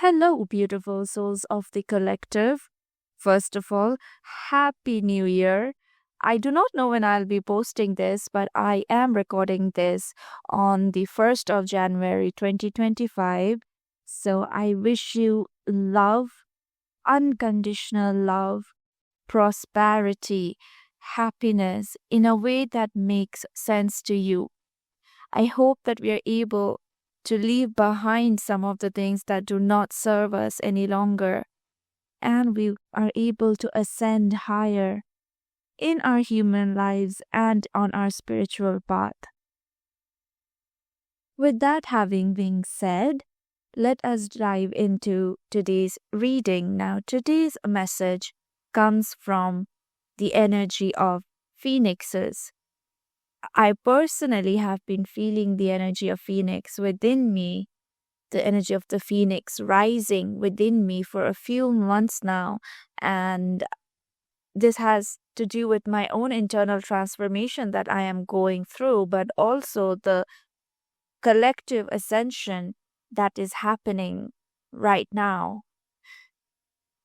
Hello, beautiful souls of the collective. First of all, Happy New Year. I do not know when I'll be posting this, but I am recording this on the 1st of January 2025. So I wish you love, unconditional love, prosperity, happiness in a way that makes sense to you. I hope that we are able to leave behind some of the things that do not serve us any longer, and we are able to ascend higher in our human lives and on our spiritual path. With that having been said, let us dive into today's reading. Now, today's message comes from the energy of phoenixes. I personally have been feeling the energy of Phoenix within me, the energy of the Phoenix rising within me for a few months now. And this has to do with my own internal transformation that I am going through, but also the collective ascension that is happening right now.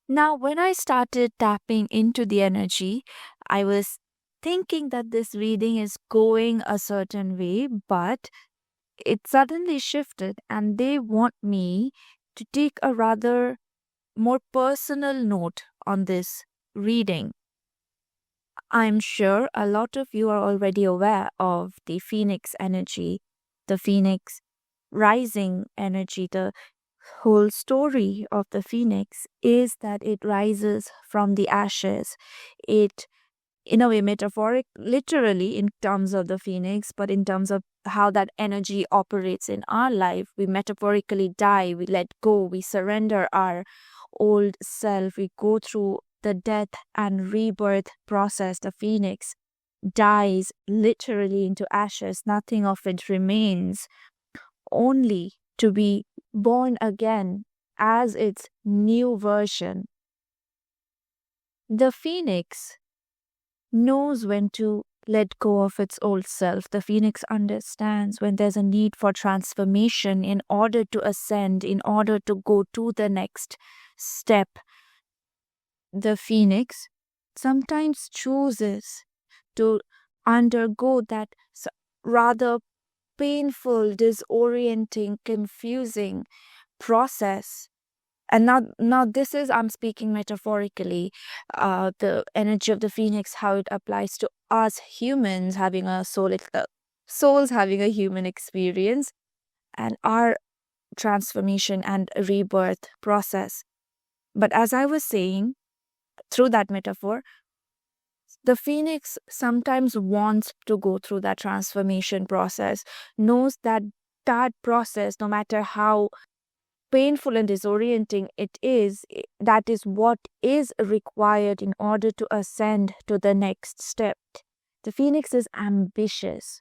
Now, when I started tapping into the energy, I was thinking that this reading is going a certain way, but it suddenly shifted and they want me to take a rather more personal note on this reading. I'm sure a lot of you are already aware of the phoenix energy, the phoenix rising energy. The whole story of the phoenix is that it rises from the ashes. It, in a way, metaphoric, literally in terms of the phoenix, but in terms of how that energy operates in our life, we metaphorically die, we let go, we surrender our old self, we go through the death and rebirth process. The phoenix dies literally into ashes, nothing of it remains, only to be born again as its new version. The phoenix knows when to let go of its old self. The phoenix understands when there's a need for transformation in order to ascend, in order to go to the next step. The phoenix sometimes chooses to undergo that rather painful, disorienting, confusing process. And now this is, I'm speaking metaphorically, the energy of the phoenix, how it applies to us humans having a soul, souls having a human experience, and our transformation and rebirth process. But as I was saying, through that metaphor, the phoenix sometimes wants to go through that transformation process, knows that that process, no matter how painful and disorienting it is, that is what is required in order to ascend to the next step. The phoenix is ambitious.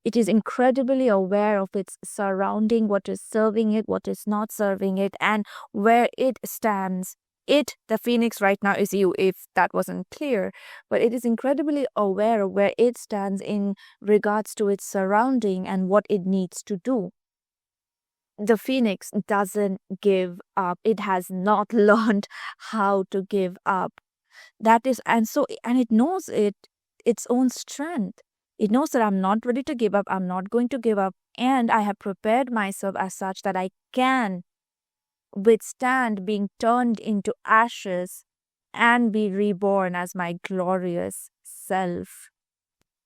It is incredibly aware of its surrounding, what is serving it, what is not serving it, and where it stands. It, the phoenix right now, is you, if that wasn't clear, but it is incredibly aware of where it stands in regards to its surrounding and what it needs to do. The phoenix doesn't give up. It has not learned how to give up. That is, and it knows its own strength. It knows that I'm not ready to give up. I'm not going to give up. And I have prepared myself as such that I can withstand being turned into ashes and be reborn as my glorious self.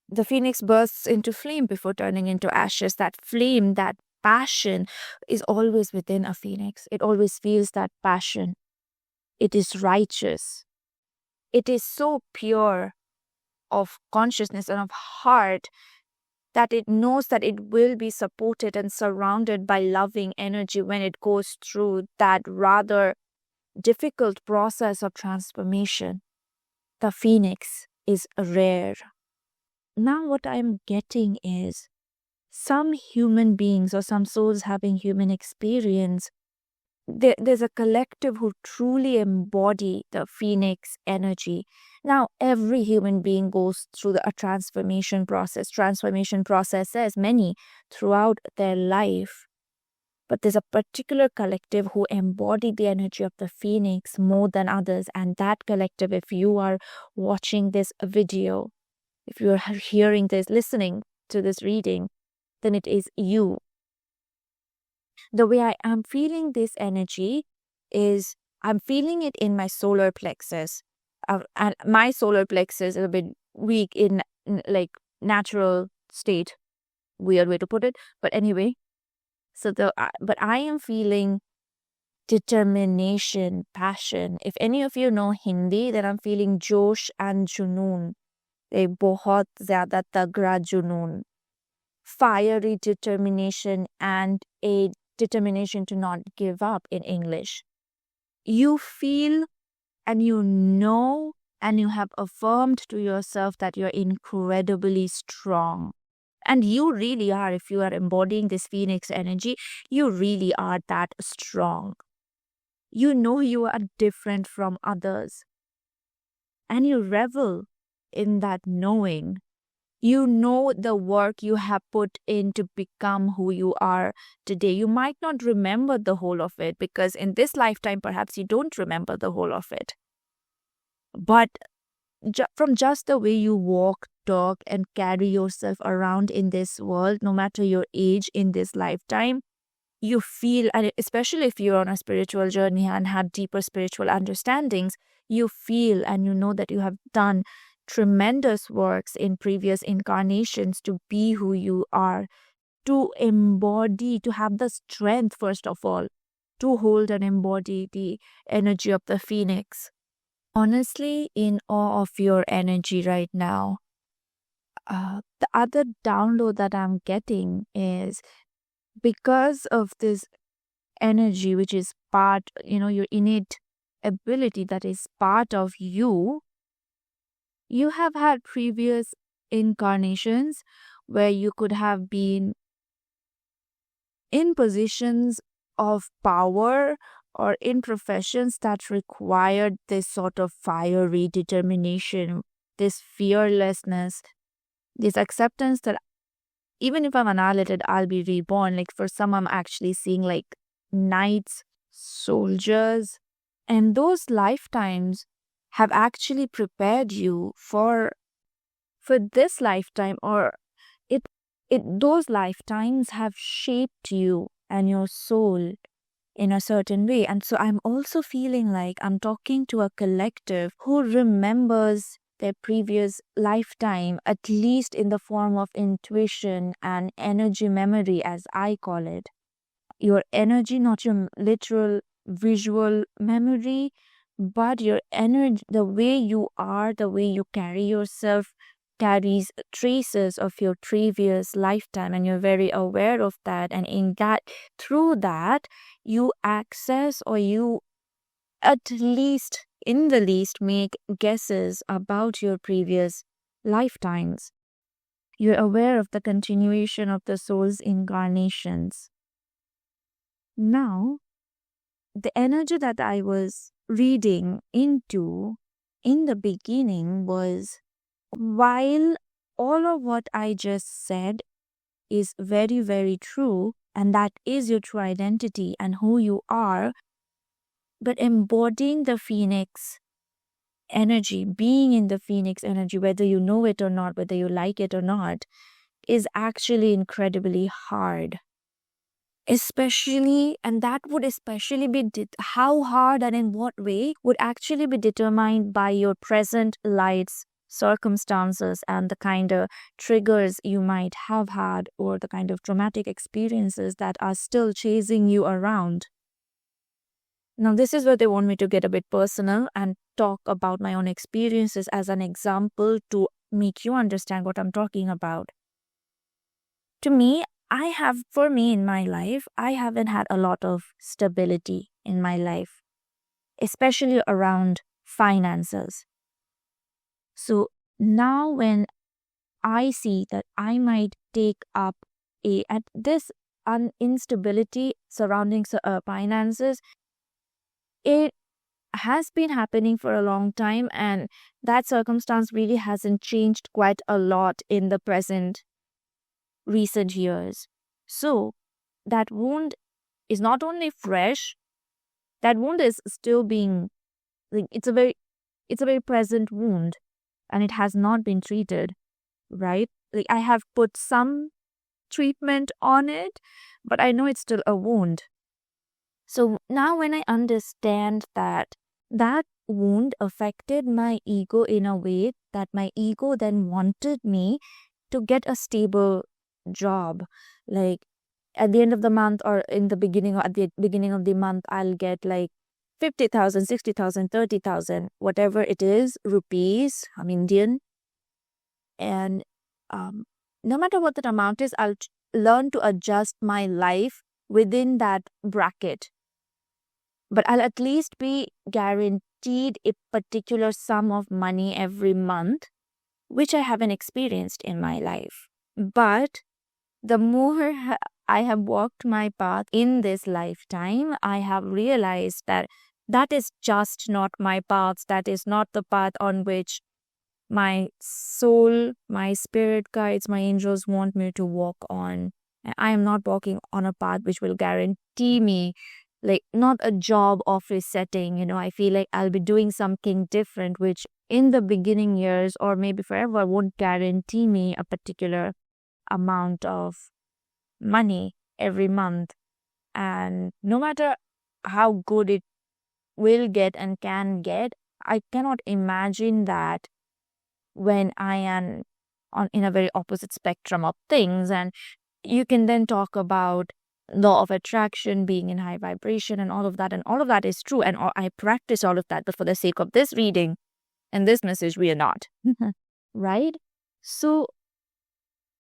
The phoenix bursts into flame before turning into ashes. That flame, that passion is always within a phoenix. It always feels that passion. It is righteous. It is so pure of consciousness and of heart that it knows that it will be supported and surrounded by loving energy when it goes through that rather difficult process of transformation. The phoenix is rare. Now what I'm getting is some human beings or some souls having human experience, there's a collective who truly embody the phoenix energy. Now, every human being goes through a transformation process. Transformation processes, many throughout their life. but there's a particular collective who embody the energy of the phoenix more than others. And that collective, if you are watching this video, if you are hearing this, listening to this reading, then it is you. The way I am feeling this energy is I'm feeling it in my solar plexus. And my solar plexus is a bit weak in like natural state. Weird way to put it. But anyway, but I am feeling determination, passion. If any of you know Hindi, then I'm feeling josh and junoon. बहुत ज़्यादा तगड़ा जुनून. Fiery determination and a determination to not give up in English. You feel and you know and you have affirmed to yourself that you're incredibly strong. And you really are, if you are embodying this phoenix energy, you really are that strong. You know you are different from others. And you revel in that knowing. You know the work you have put in to become who you are today. You might not remember the whole of it because in this lifetime, perhaps you don't remember the whole of it. But from just the way you walk, talk, and carry yourself around in this world, no matter your age in this lifetime, you feel, and especially if you're on a spiritual journey and have deeper spiritual understandings, you feel and you know that you have done tremendous works in previous incarnations to be who you are, to embody, to have the strength, first of all, to hold and embody the energy of the phoenix. Honestly, in awe of your energy right now. The other download that I'm getting is because of this energy, which is part, your innate ability that is part of you, you have had previous incarnations where you could have been in positions of power or in professions that required this sort of fiery determination, this fearlessness, this acceptance that even if I'm annihilated, I'll be reborn. Like for some, I'm actually seeing like knights, soldiers, and those lifetimes have actually prepared you for this lifetime, or those lifetimes have shaped you and your soul in a certain way. And so I'm also feeling like I'm talking to a collective who remembers their previous lifetime, at least in the form of intuition and energy memory, as I call it. Your energy, not your literal visual memory, but your energy, the way you are, the way you carry yourself, carries traces of your previous lifetime, and you're very aware of that. And through that, you access, or you at least in the least make guesses about your previous lifetimes. You're aware of the continuation of the soul's incarnations. Now, the energy that I was reading into in the beginning was, while all of what I just said is very, very true, and that is your true identity and who you are, but embodying the phoenix energy, being in the phoenix energy, whether you know it or not, whether you like it or not, is actually incredibly hard. Especially, and that would especially be how hard and in what way would actually be determined by your present life's circumstances and the kind of triggers you might have had, or the kind of traumatic experiences that are still chasing you around. Now, this is where they want me to get a bit personal and talk about my own experiences as an example to make you understand what I'm talking about. To me, in my life, I haven't had a lot of stability in my life, especially around finances. So now when I see that I might take up this instability surrounding finances, it has been happening for a long time, and that circumstance really hasn't changed quite a lot in the recent years. So that wound is not only fresh, that wound is still being, like, it's a very present wound, and it has not been treated, right? Like, I have put some treatment on it, but I know it's still a wound. So now when I understand that that wound affected my ego in a way that my ego then wanted me to get a stable job, like at the end of the month or in the beginning, or at the beginning of the month, I'll get like 50,000, 60,000, 30,000, whatever it is, rupees, I'm Indian. And no matter what that amount is, I'll learn to adjust my life within that bracket. But I'll at least be guaranteed a particular sum of money every month, which I haven't experienced in my life. But the more I have walked my path in this lifetime, I have realized that that is just not my path. That is not the path on which my soul, my spirit guides, my angels want me to walk on. And I am not walking on a path which will guarantee me, like, not a job office setting. I feel like I'll be doing something different, which in the beginning years or maybe forever won't guarantee me a particular amount of money every month. And no matter how good it will get and can get, I cannot imagine that when I am in a very opposite spectrum of things. And you can then talk about law of attraction, being in high vibration, and all of that is true, and I practice all of that, but for the sake of this reading and this message, we are not. Right? So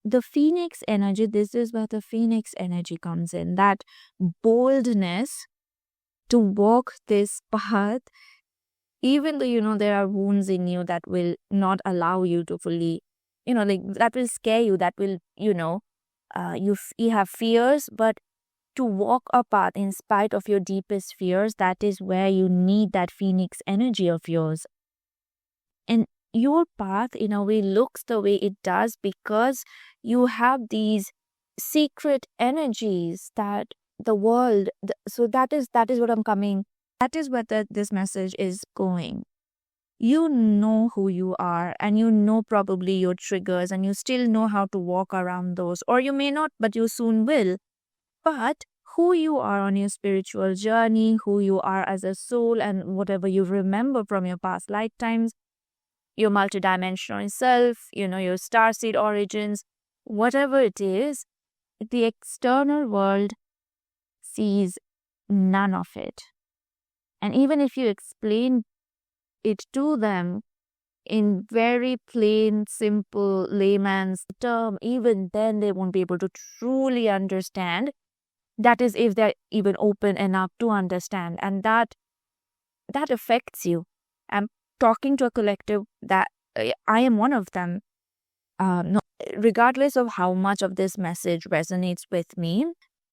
the phoenix energy, this is where the phoenix energy comes in, that boldness to walk this path, even though there are wounds in you that will not allow you to fully, like, that will scare you, that will, you have fears, but to walk a path in spite of your deepest fears, that is where you need that phoenix energy of yours. And your path, in a way, looks the way it does because you have these secret energies that the world, so that is what I'm coming, that is where this message is going. You know who you are, and you know probably your triggers, and you still know how to walk around those, or you may not, but you soon will. But who you are on your spiritual journey, who you are as a soul, and whatever you remember from your past lifetimes, your multidimensional self, your starseed origins, whatever it is, the external world sees none of it. And even if you explain it to them in very plain, simple, layman's term, even then they won't be able to truly understand. That is if they're even open enough to understand. And that affects you. I'm talking to a collective that I am one of them. No, regardless of how much of this message resonates with me,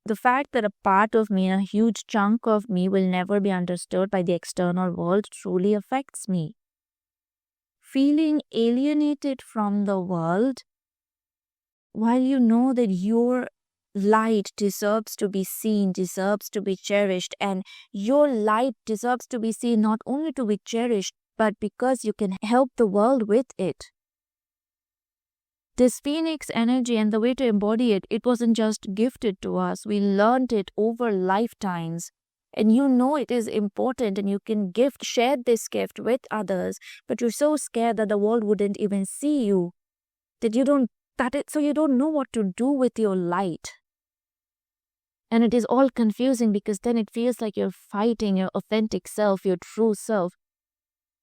the fact that a part of me, a huge chunk of me, will never be understood by the external world truly affects me. Feeling alienated from the world, while you know that your light deserves to be seen, deserves to be cherished, and your light deserves to be seen not only to be cherished, but because you can help the world with it. This phoenix energy and the way to embody it, it wasn't just gifted to us. We learned it over lifetimes. And it is important, and you can share this gift with others, but you're so scared that the world wouldn't even see you, so you don't know what to do with your light. And it is all confusing because then it feels like you're fighting your authentic self, your true self.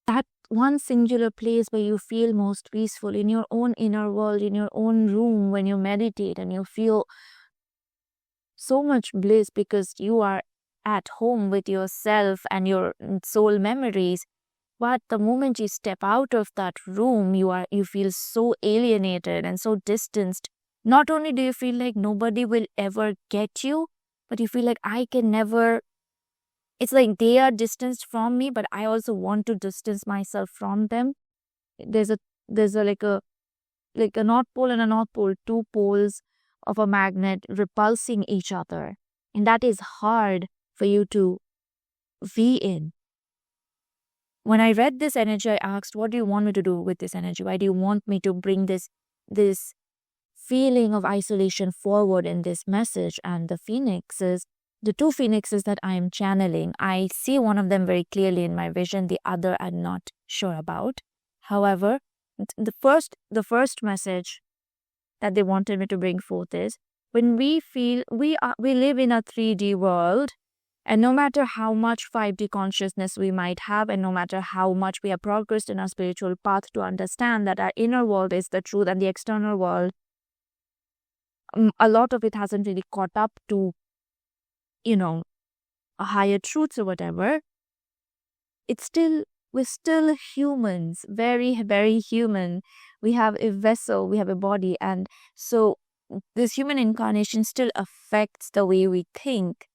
That one singular place where you feel most peaceful, in your own inner world, in your own room, when you meditate and you feel so much bliss because you are at home with yourself and your soul memories. But the moment you step out of that room, you feel so alienated and so distanced. Not only do you feel like nobody will ever get you, but you feel like I can never. It's like they are distanced from me, but I also want to distance myself from them. There's a like a North Pole and a North Pole, two poles of a magnet repulsing each other. And that is hard for you to be in. When I read this energy, I asked, what do you want me to do with this energy? Why do you want me to bring this feeling of isolation forward in this message? And the two phoenixes that I am channeling, I see one of them very clearly in my vision, the other I'm not sure about. However, the first message that they wanted me to bring forth is, when we feel we live in a 3D world, and no matter how much 5D consciousness we might have, and no matter how much we have progressed in our spiritual path to understand that our inner world is the truth and the external world, a lot of it hasn't really caught up to, a higher truths or whatever, we're still humans, very, very human. We have a vessel, we have a body, and so this human incarnation still affects the way we think,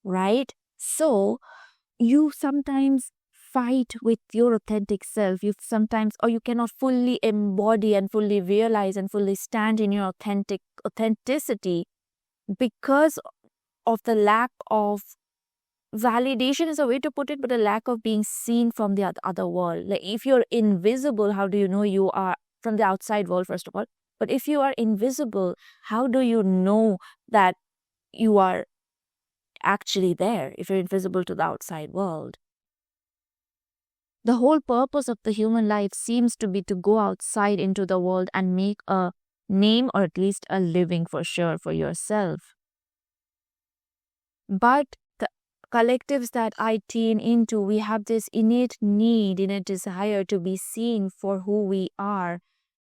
right? So you sometimes fight with your authentic self. You sometimes, or you cannot fully embody and fully realize and fully stand in your authenticity because of the lack of validation is a way to put it, but a lack of being seen from the other world. Like, if you're invisible, how do you know you are from the outside world, first of all? But if you are invisible, how do you know that you are actually there if you're invisible to the outside world? The whole purpose of the human life seems to be to go outside into the world and make a name, or at least a living for sure, for yourself. But the collectives that I tune into, we have this innate need, innate desire to be seen for who we are.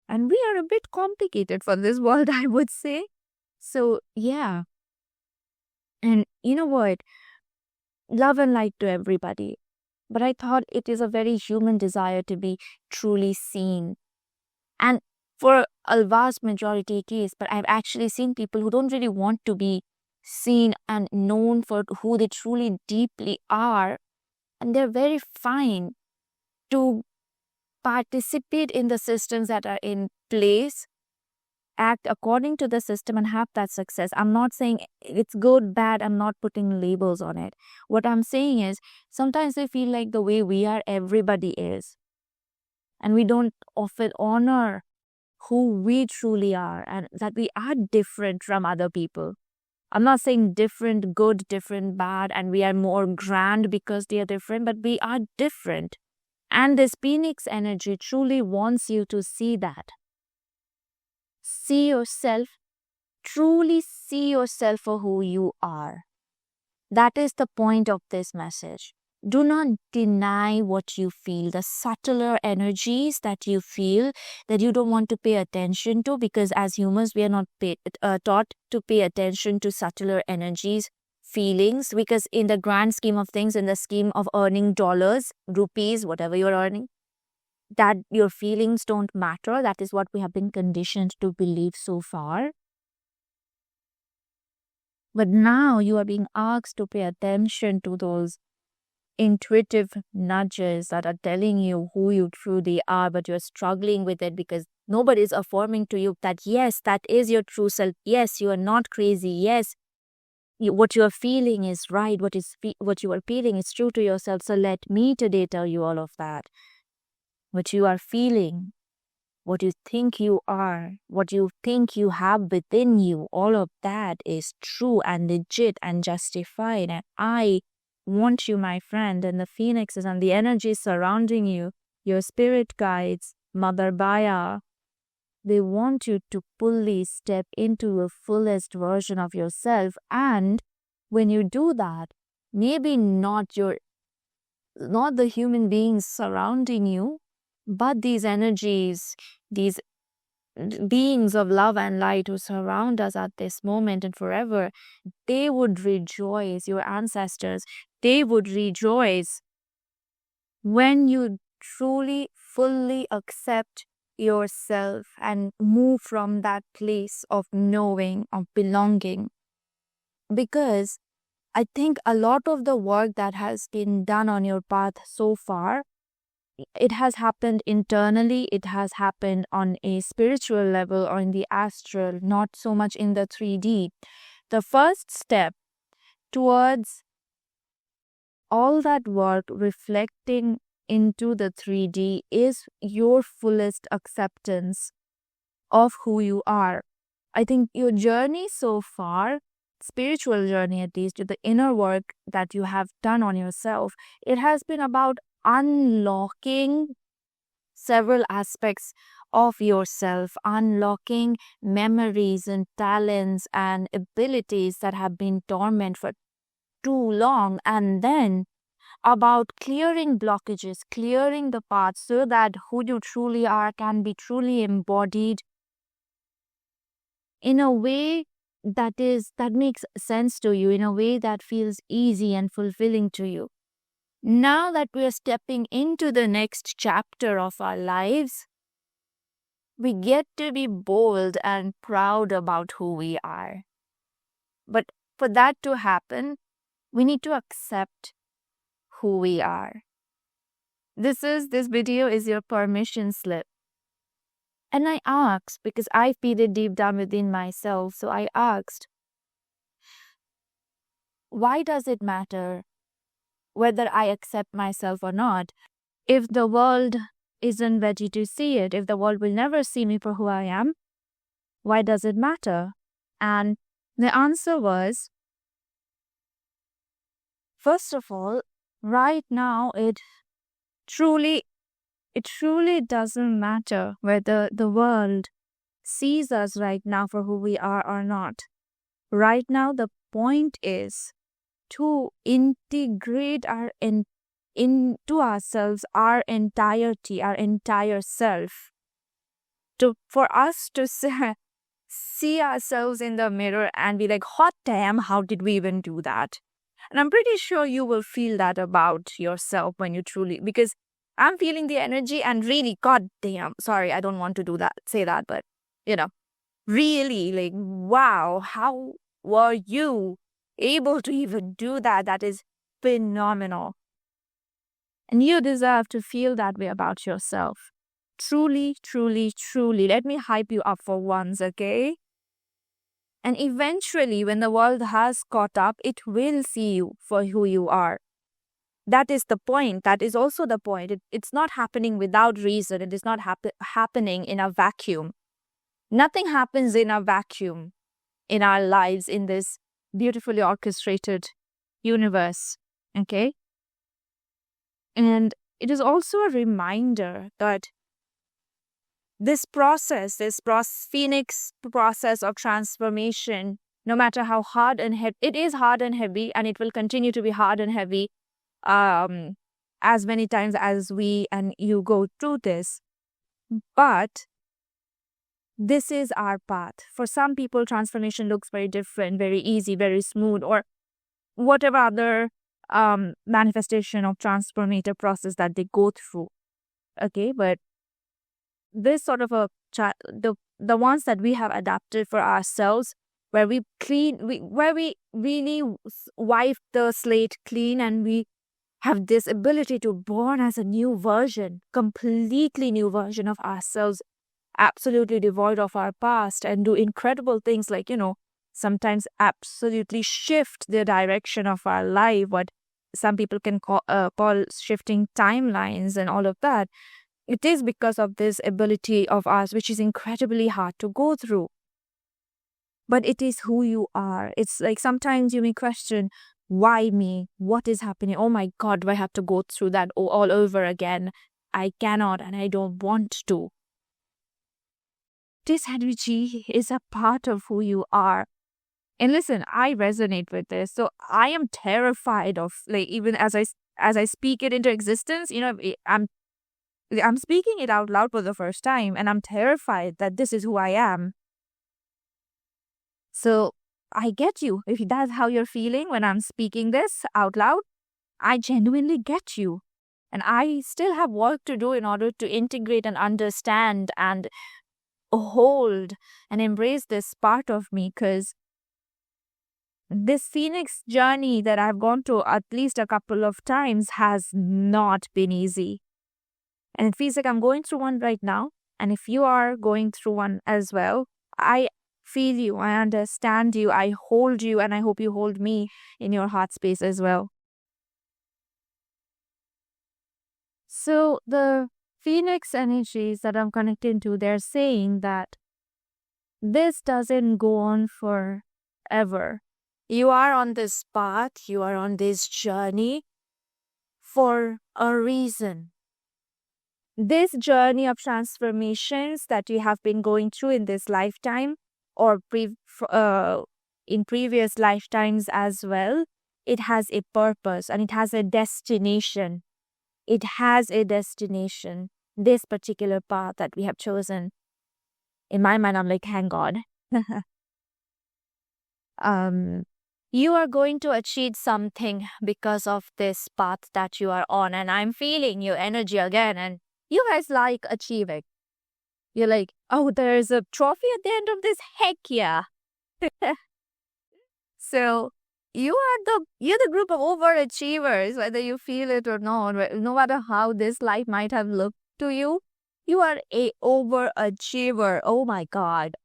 And we are a bit complicated for this world, I would say. So, yeah. And you know what? Love and light to everybody. But I thought it is a very human desire to be truly seen. And for a vast majority case, but I've actually seen people who don't really want to be seen and known for who they truly deeply are. And they're very fine to participate in the systems that are in place, act according to the system, and have that success. I'm not saying it's good, bad. I'm not putting labels on it. What I'm saying is, sometimes they feel like the way we are, everybody is. And we don't often honor who we truly are, and that we are different from other people. I'm not saying different good, different bad, and we are more grand because they are different, but we are different. And this Phoenix energy truly wants you to see that. See yourself, truly see yourself for who you are. That is the point of this message. Do not deny what you feel, the subtler energies that you feel that you don't want to pay attention to, because as humans, we are not taught to pay attention to subtler energies, feelings, because in the grand scheme of things, in the scheme of earning dollars, rupees, whatever you're earning, that your feelings don't matter. That is what we have been conditioned to believe so far. But now you are being asked to pay attention to those intuitive nudges that are telling you who you truly are, but you're struggling with it because nobody is affirming to you that yes, that is your true self. Yes, you are not crazy. Yes, what you are feeling is right. What you are feeling is true to yourself. So let me today tell you all of that. What you are feeling, what you think you are, what you think you have within you, all of that is true and legit and justified. And I want you, my friend, and the phoenixes and the energies surrounding you, your spirit guides, Mother Baya, they want you to fully step into the fullest version of yourself. And when you do that, maybe not the human beings surrounding you, but these energies, these beings of love and light who surround us at this moment and forever, they would rejoice, your ancestors, they would rejoice when you truly, fully accept yourself and move from that place of knowing, of belonging. Because I think a lot of the work that has been done on your path so far, it has happened internally, it has happened on a spiritual level or in the astral, not so much in the 3D. The first step towards all that work reflecting into the 3D is your fullest acceptance of who you are. I think your journey so far, spiritual journey at least, the inner work that you have done on yourself, it has been about unlocking several aspects of yourself, unlocking memories and talents and abilities that have been dormant for too long, and then about clearing blockages, clearing the path so that who you truly are can be truly embodied in a way that makes sense to you, in a way that feels easy and fulfilling to you. Now that we are stepping into the next chapter of our lives, we get to be bold and proud about who we are. But for that to happen, we need to accept who we are. This video is your permission slip. And I asked, because I feel it deep down within myself, so I asked, why does it matter whether I accept myself or not? If the world isn't ready to see it, if the world will never see me for who I am, why does it matter? And the answer was, first of all, right now it truly doesn't matter whether the world sees us right now for who we are or not. Right now, the point is to integrate into ourselves our entirety, our entire self. For us to see ourselves in the mirror and be like, hot damn, how did we even do that? And I'm pretty sure you will feel that about yourself when you truly, because I'm feeling the energy and really, god damn, sorry, I don't want to say that, but really like, wow, how were you able to even do that? That is phenomenal. And you deserve to feel that way about yourself. Truly, truly, truly. Let me hype you up for once, okay? And eventually, when the world has caught up, it will see you for who you are. That is the point. That is also the point. It's not happening without reason. It is not happening in a vacuum. Nothing happens in a vacuum in our lives in this beautifully orchestrated universe. Okay? And it is also a reminder that this phoenix process of transformation, no matter how hard and heavy, it is hard and heavy, and it will continue to be hard and heavy as many times as we and you go through this. But this is our path. For some people, transformation looks very different, very easy, very smooth, or whatever other manifestation of transformative process that they go through. Okay, but this sort of the ones that we have adapted for ourselves, where we really wipe the slate clean, and we have this ability to born as a new version, completely new version of ourselves, absolutely devoid of our past, and do incredible things like, sometimes absolutely shift the direction of our life, what some people can call shifting timelines and all of that. It is because of this ability of ours, which is incredibly hard to go through. But it is who you are. It's like sometimes you may question, why me? What is happening? Oh my God, do I have to go through that all over again? I cannot, and I don't want to. This energy is a part of who you are. And listen, I resonate with this. So I am terrified of, like, even as I speak it into existence, I'm speaking it out loud for the first time, and I'm terrified that this is who I am. So I get you. If that's how you're feeling when I'm speaking this out loud, I genuinely get you. And I still have work to do in order to integrate and understand and hold and embrace this part of me, because this Phoenix journey that I've gone to at least a couple of times has not been easy. And it feels like I'm going through one right now. And if you are going through one as well, I feel you, I understand you, I hold you, and I hope you hold me in your heart space as well. So the Phoenix energies that I'm connecting to, they're saying that this doesn't go on forever. You are on this path, you are on this journey for a reason. This journey of transformations that you have been going through in this lifetime or in previous lifetimes as well, it has a purpose and it has a destination. It has a destination, this particular path that we have chosen. In my mind, I'm like, thank God. You are going to achieve something because of this path that you are on. And I'm feeling your energy again. And you guys like achieving. You're like, oh, there's a trophy at the end of this? Heck yeah. So you're the group of overachievers, whether you feel it or not, no matter how this life might have looked to you. You are a overachiever. Oh my God.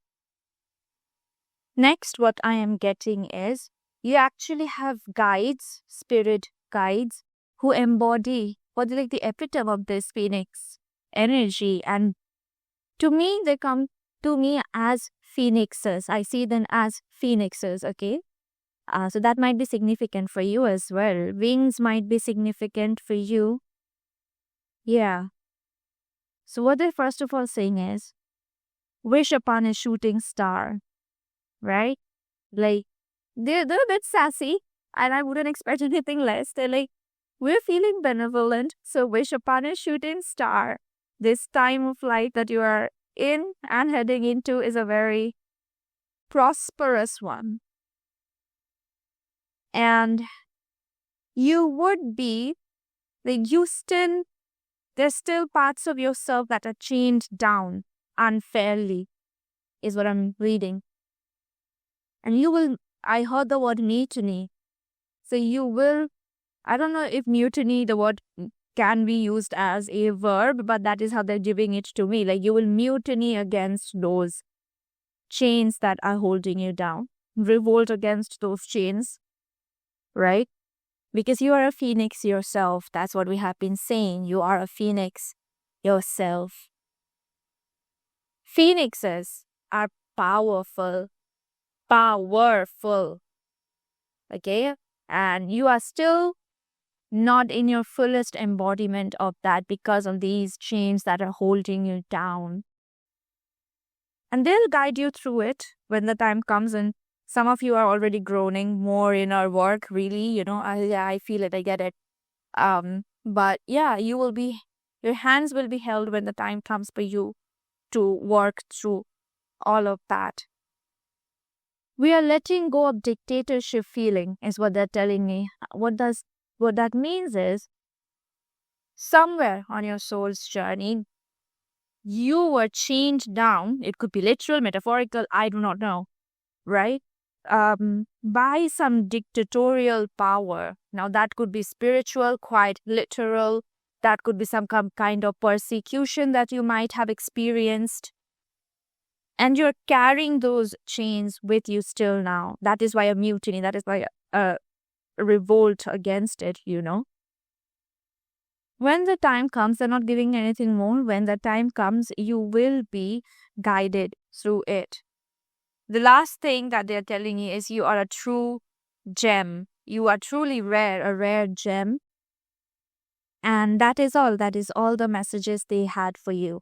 Next, what I am getting is you actually have guides, spirit guides, who embody like the epitome of this Phoenix energy. And to me, they come to me as phoenixes. I see them as phoenixes, okay? So that might be significant for you as well. Wings might be significant for you. Yeah. So what they're first of all saying is, wish upon a shooting star, right? Like, they're a bit sassy, and I wouldn't expect anything less. They're like, we're feeling benevolent, so wish upon a shooting star. This time of life that you are in and heading into is a very prosperous one. And you would be, like, there's still parts of yourself that are chained down unfairly, is what I'm reading. And I heard the word mutiny. So you will, I don't know if mutiny, the word can be used as a verb, but that is how they're giving it to me. Like, you will mutiny against those chains that are holding you down. Revolt against those chains, right? Because you are a phoenix yourself. That's what we have been saying. You are a phoenix yourself. Phoenixes are powerful. Okay? And you are still not in your fullest embodiment of that because of these chains that are holding you down. And they'll guide you through it when the time comes. And some of you are already groaning more in our work, really, I feel it, I get it. But yeah, your hands will be held when the time comes for you to work through all of that. We are letting go of dictatorship feeling, is what they're telling me. What that means is, somewhere on your soul's journey, you were chained down. It could be literal, metaphorical, I do not know, right? By some dictatorial power. Now that could be spiritual, quite literal. That could be some kind of persecution that you might have experienced. And you're carrying those chains with you still now. That is why a mutiny, that is why a revolt against it, When the time comes, they're not giving anything more. When the time comes, you will be guided through it. The last thing that they're telling you is you are a true gem. You are truly rare, a rare gem. And that is all. That is all the messages they had for you.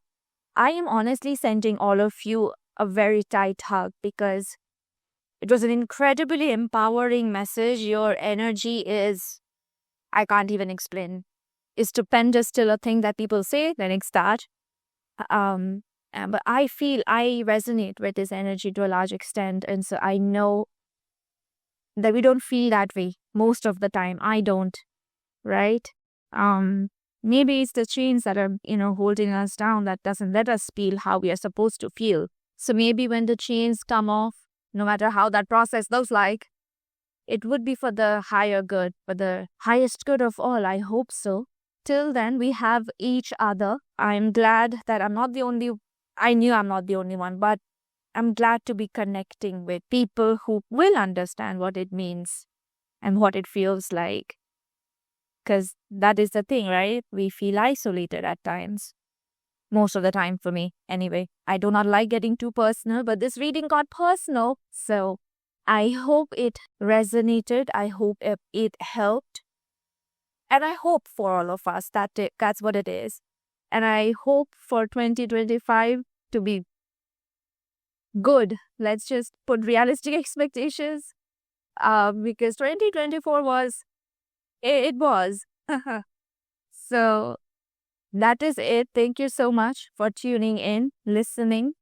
I am honestly sending all of you a very tight hug because it was an incredibly empowering message. Your energy is, I can't even explain. Is stupendous still a thing that people say? Then it's that. But I feel I resonate with this energy to a large extent. And so I know that we don't feel that way most of the time. I don't, right? Maybe it's the chains that are, holding us down that doesn't let us feel how we are supposed to feel. So maybe when the chains come off, no matter how that process looks like, it would be for the higher good, for the highest good of all. I hope so. Till then, we have each other. I'm glad that I knew I'm not the only one, but I'm glad to be connecting with people who will understand what it means and what it feels like. Because that is the thing, right? We feel isolated at times. Most of the time for me, anyway. I do not like getting too personal, but this reading got personal. So I hope it resonated. I hope it helped. And I hope for all of us that's what it is. And I hope for 2025 to be good. Let's just put realistic expectations. Because 2024 was, it was. So that is it. Thank you so much for tuning in, listening.